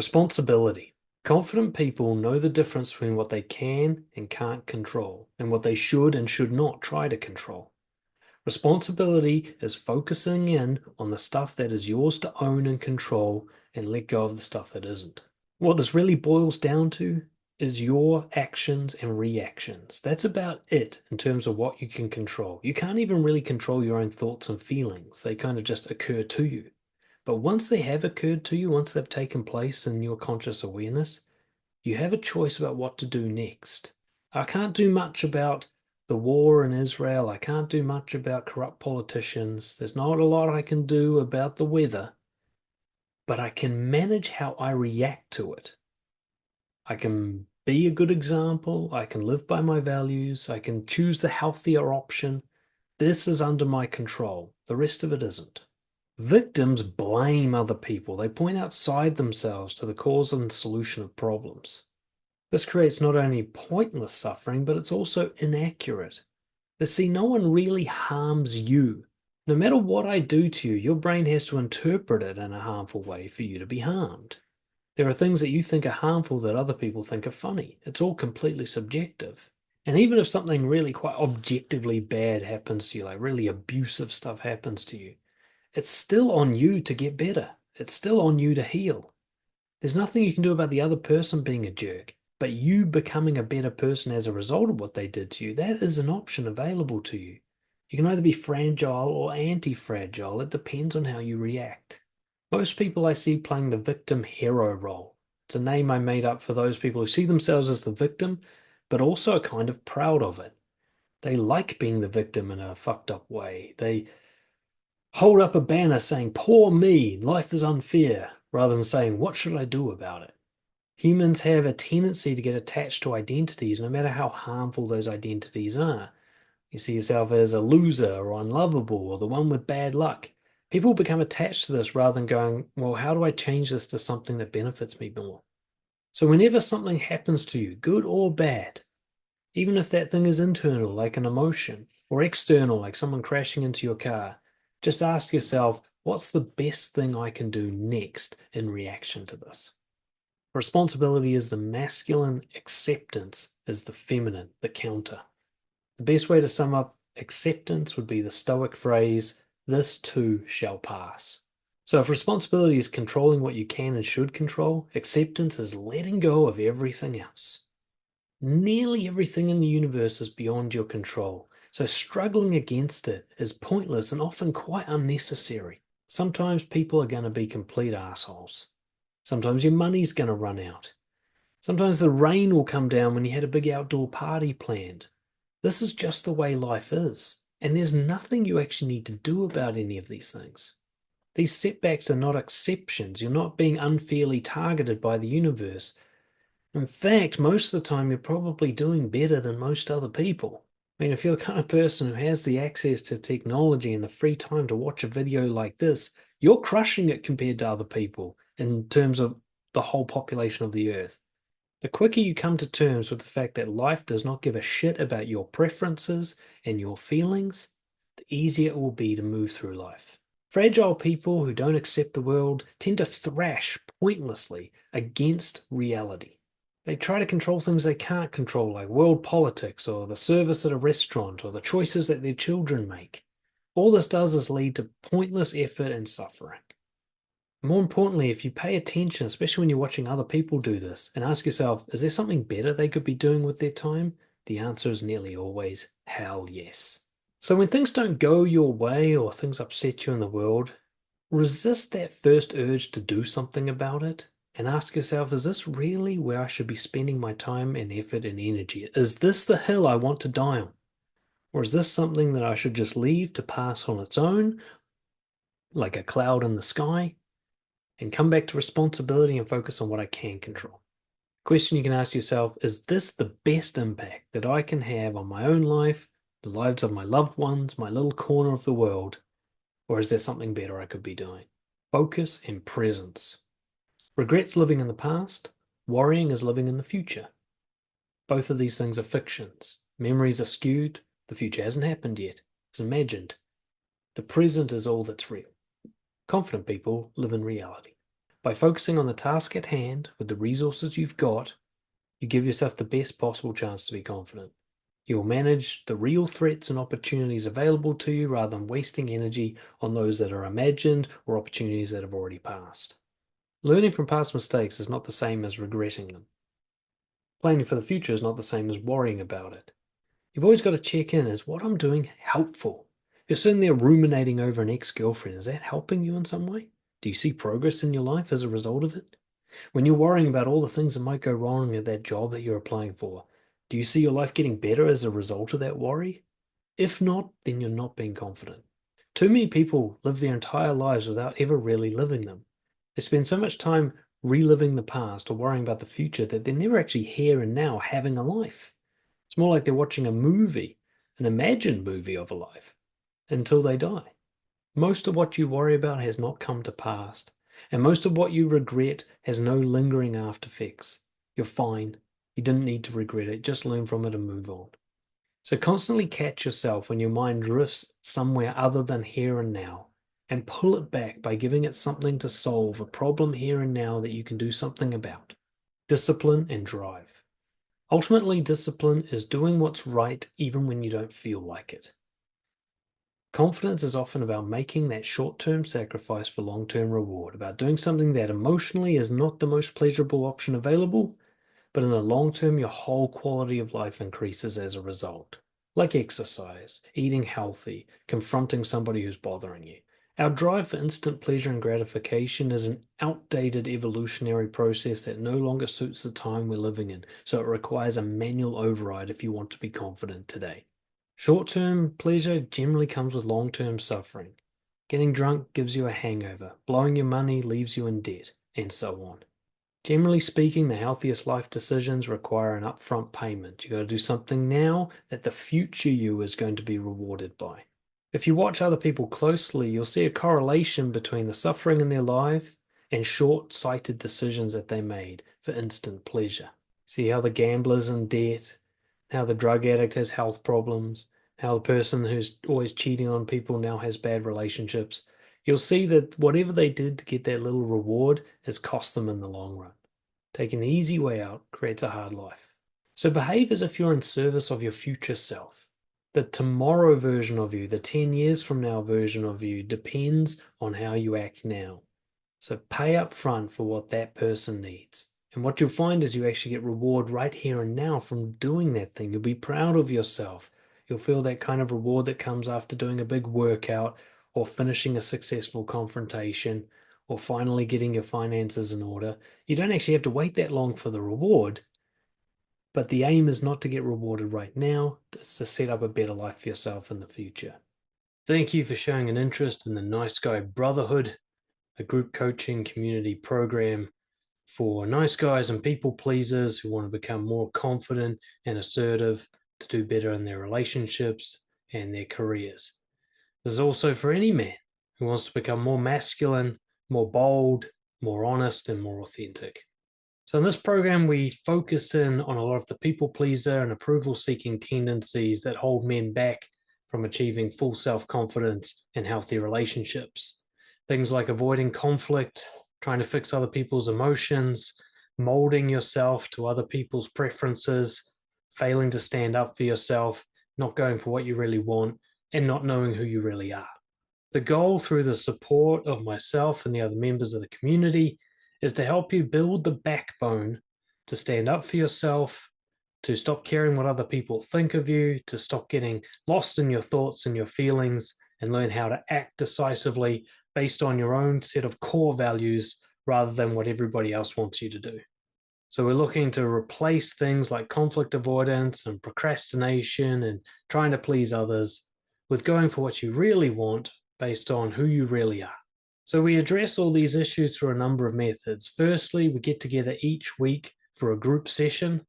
Responsibility. Confident people know the difference between what they can and can't control, and what they should and should not try to control. Responsibility is focusing in on the stuff that is yours to own and control, and let go of the stuff that isn't. What this really boils down to is your actions and reactions. That's about it in terms of what you can control. You can't even really control your own thoughts and feelings. They kind of just occur to you. But once they have occurred to you, once they've taken place in your conscious awareness, you have a choice about what to do next. I can't do much about the war in Israel. I can't do much about corrupt politicians. There's not a lot I can do about the weather, but I can manage how I react to it. I can be a good example. I can live by my values. I can choose the healthier option. This is under my control. The rest of it isn't. Victims blame other people. They point outside themselves to the cause and solution of problems. This creates not only pointless suffering, but it's also inaccurate. But see, no one really harms you. No matter what I do to you, your brain has to interpret it in a harmful way for you to be harmed. There are things that you think are harmful that other people think are funny. It's all completely subjective. And even if something really quite objectively bad happens to you, like really abusive stuff happens to you, it's still on you to get better. It's still on you to heal. There's nothing you can do about the other person being a jerk, but you becoming a better person as a result of what they did to you, that is an option available to you. You can either be fragile or anti-fragile. It depends on how you react. Most people I see playing the victim-hero role. It's a name I made up for those people who see themselves as the victim, but also are kind of proud of it. They like being the victim in a fucked up way. They hold up a banner saying, "Poor me, life is unfair," rather than saying, "What should I do about it?" Humans have a tendency to get attached to identities, no matter how harmful those identities are. You see yourself as a loser or unlovable or the one with bad luck. People become attached to this rather than going, well, how do I change this to something that benefits me more? So whenever something happens to you, good or bad, even if that thing is internal, like an emotion, or external, like someone crashing into your car, just ask yourself, what's the best thing I can do next in reaction to this? Responsibility is the masculine, acceptance is the feminine, the counter. The best way to sum up acceptance would be the Stoic phrase, "This too shall pass." So if responsibility is controlling what you can and should control, acceptance is letting go of everything else. Nearly everything in the universe is beyond your control, so struggling against it is pointless and often quite unnecessary. Sometimes people are going to be complete assholes. Sometimes your money's going to run out. Sometimes the rain will come down when you had a big outdoor party planned. This is just the way life is, and there's nothing you actually need to do about any of these things. These setbacks are not exceptions. You're not being unfairly targeted by the universe. In fact, most of the time, you're probably doing better than most other people. I mean, if you're the kind of person who has the access to technology and the free time to watch a video like this, you're crushing it compared to other people in terms of the whole population of the earth. The quicker you come to terms with the fact that life does not give a shit about your preferences and your feelings, the easier it will be to move through life. Fragile people who don't accept the world tend to thrash pointlessly against reality. They try to control things they can't control, like world politics or the service at a restaurant or the choices that their children make. All this does is lead to pointless effort and suffering. More importantly, if you pay attention, especially when you're watching other people do this, and ask yourself, is there something better they could be doing with their time? The answer is nearly always hell yes. So when things don't go your way or things upset you in the world, resist that first urge to do something about it and ask yourself, is this really where I should be spending my time and effort and energy? Is this the hill I want to die on? Or is this something that I should just leave to pass on its own, like a cloud in the sky, and come back to responsibility and focus on what I can control? The question you can ask yourself, is this the best impact that I can have on my own life, the lives of my loved ones, my little corner of the world, or is there something better I could be doing? Focus and presence. Regret's living in the past, worrying is living in the future. Both of these things are fictions. Memories are skewed, the future hasn't happened yet, it's imagined. The present is all that's real. Confident people live in reality. By focusing on the task at hand with the resources you've got, you give yourself the best possible chance to be confident. You'll manage the real threats and opportunities available to you rather than wasting energy on those that are imagined or opportunities that have already passed. Learning from past mistakes is not the same as regretting them. Planning for the future is not the same as worrying about it. You've always got to check in: is what I'm doing helpful? If you're sitting there ruminating over an ex-girlfriend, is that helping you in some way? Do you see progress in your life as a result of it? When you're worrying about all the things that might go wrong at that job that you're applying for, do you see your life getting better as a result of that worry? If not, then you're not being confident. Too many people live their entire lives without ever really living them. They spend so much time reliving the past or worrying about the future that they're never actually here and now having a life. It's more like they're watching a movie, an imagined movie of a life, until they die. Most of what you worry about has not come to pass, and most of what you regret has no lingering after effects. You're fine. You didn't need to regret it. Just learn from it and move on. So constantly catch yourself when your mind drifts somewhere other than here and now, and pull it back by giving it something to solve, a problem here and now that you can do something about. Discipline and drive. Ultimately, discipline is doing what's right even when you don't feel like it. Confidence is often about making that short-term sacrifice for long-term reward, about doing something that emotionally is not the most pleasurable option available, but in the long term, your whole quality of life increases as a result. Like exercise, eating healthy, confronting somebody who's bothering you. Our drive for instant pleasure and gratification is an outdated evolutionary process that no longer suits the time we're living in, so it requires a manual override if you want to be confident today. Short-term pleasure generally comes with long-term suffering. Getting drunk gives you a hangover, blowing your money leaves you in debt, and so on. Generally speaking, the healthiest life decisions require an upfront payment. You got to do something now that the future you is going to be rewarded by. If you watch other people closely, you'll see a correlation between the suffering in their life and short-sighted decisions that they made for instant pleasure. See how the gambler's in debt, how the drug addict has health problems, how the person who's always cheating on people now has bad relationships. You'll see that whatever they did to get that little reward has cost them in the long run. Taking the easy way out creates a hard life. So behave as if you're in service of your future self. The tomorrow version of you, the 10 years from now version of you, depends on how you act now. So pay up front for what that person needs. And what you'll find is you actually get reward right here and now from doing that thing. You'll be proud of yourself. You'll feel that kind of reward that comes after doing a big workout or finishing a successful confrontation or finally getting your finances in order. You don't actually have to wait that long for the reward, but the aim is not to get rewarded right now. It's to set up a better life for yourself in the future. Thank you for showing an interest in the Nice Guy Brotherhood, a group coaching community program for nice guys and people pleasers who want to become more confident and assertive to do better in their relationships and their careers. This is also for any man who wants to become more masculine, more bold, more honest, and more authentic. So in this program, we focus in on a lot of the people pleaser and approval seeking tendencies that hold men back from achieving full self-confidence and healthy relationships. Things like avoiding conflict, trying to fix other people's emotions, molding yourself to other people's preferences, failing to stand up for yourself, not going for what you really want, and not knowing who you really are. The goal, through the support of myself and the other members of the community, is to help you build the backbone to stand up for yourself, to stop caring what other people think of you, to stop getting lost in your thoughts and your feelings, and learn how to act decisively based on your own set of core values rather than what everybody else wants you to do. So we're looking to replace things like conflict avoidance and procrastination and trying to please others with going for what you really want based on who you really are. So we address all these issues through a number of methods. Firstly, we get together each week for a group session.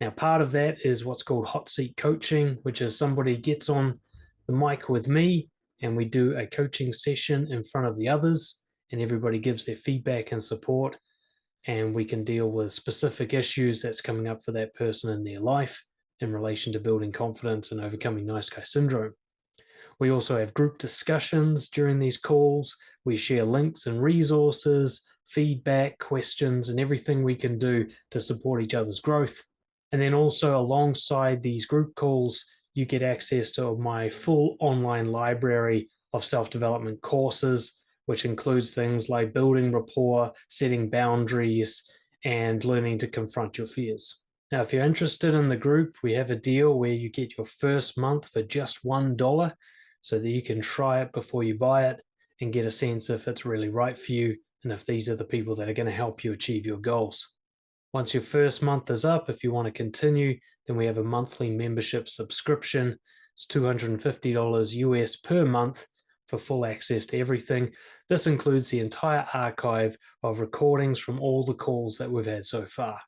Now, part of that is what's called hot seat coaching, which is somebody gets on the mic with me and we do a coaching session in front of the others, and everybody gives their feedback and support, and we can deal with specific issues that's coming up for that person in their life in relation to building confidence and overcoming nice guy syndrome. We also have group discussions during these calls. We share links and resources feedback, questions, and everything we can do to support each other's growth. And then also alongside these group calls, you get access to my full online library of self-development courses, which includes things like building rapport, setting boundaries, and learning to confront your fears. Now, if you're interested in the group, we have a deal where you get your first month for just $1 so that you can try it before you buy it and get a sense if it's really right for you and if these are the people that are going to help you achieve your goals. Once your first month is up, if you want to continue, then we have a monthly membership subscription. It's $250 US per month for full access to everything. This includes the entire archive of recordings from all the calls that we've had so far.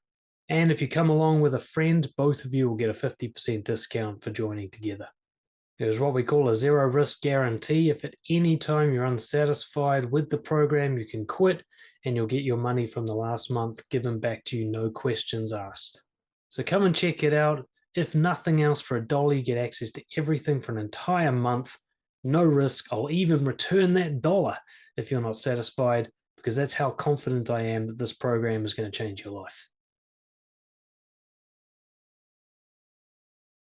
And if you come along with a friend, both of you will get a 50% discount for joining together. There's what we call a zero risk guarantee. If at any time you're unsatisfied with the program, you can quit and you'll get your money from the last month given back to you, no questions asked. So come and check it out. If nothing else, for $1, you get access to everything for an entire month. No risk. I'll even return that dollar if you're not satisfied, because that's how confident I am that this program is going to change your life.